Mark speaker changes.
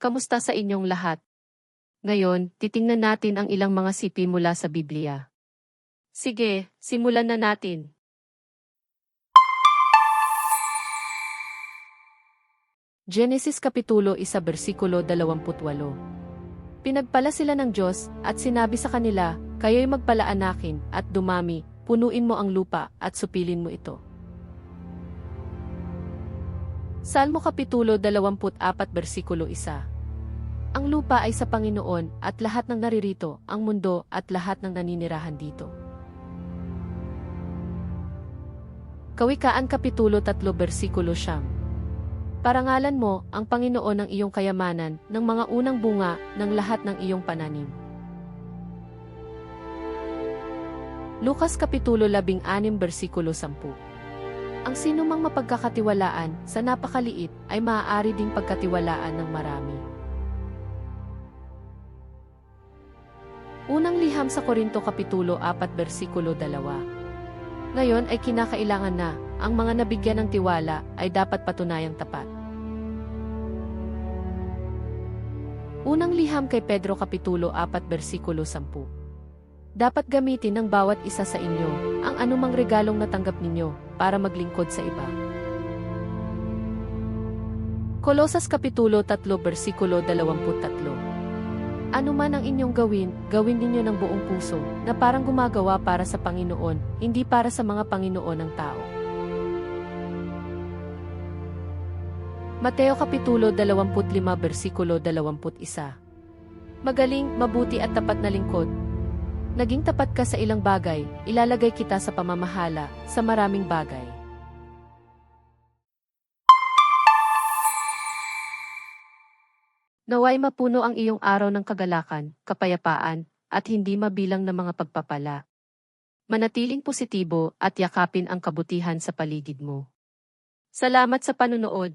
Speaker 1: Kamusta sa inyong lahat? Ngayon, titingnan natin ang ilang mga sipi mula sa Biblia. Sige, simulan na natin. Genesis Kapitulo 1 versikulo 28. Pinagpala sila ng Diyos, at sinabi sa kanila, kayo'y magpalaanakin, at dumami, punuin mo ang lupa, at supilin mo ito. Salmo Kapitulo 24 versikulo 1. Ang lupa ay sa Panginoon, at lahat ng naririto, ang mundo, at lahat ng naninirahan dito. Kawikaan Kapitulo 3 versikulo 9. Parangalan mo ang Panginoon ng iyong kayamanan, ng mga unang bunga, ng lahat ng iyong pananim. Lukas Kapitulo 16 versikulo 10. Ang sinumang mapagkakatiwalaan sa napakaliit ay maaari ding pagkatiwalaan ng marami. Unang liham sa Korinto Kapitulo 4 versikulo 2. Ngayon ay kinakailangan na ang mga nabigyan ng tiwala ay dapat patunayang tapat. Unang liham kay Pedro Kapitulo 4 versikulo 10. Dapat gamitin ng bawat isa sa inyo ang anumang regalong natanggap ninyo para maglingkod sa iba. Kolosas Kapitulo 3 versikulo 23. Ano man ang inyong gawin, gawin ninyo ng buong puso, na parang gumagawa para sa Panginoon, hindi para sa mga Panginoon ng tao. Mateo Kapitulo 25 versikulo 21. Magaling, mabuti at tapat na lingkod. Naging tapat ka sa ilang bagay, ilalagay kita sa pamamahala, sa maraming bagay. Naway mapuno ang iyong araw ng kagalakan, kapayapaan, at hindi mabilang na mga pagpapala. Manatiling positibo at yakapin ang kabutihan sa paligid mo. Salamat sa panunood.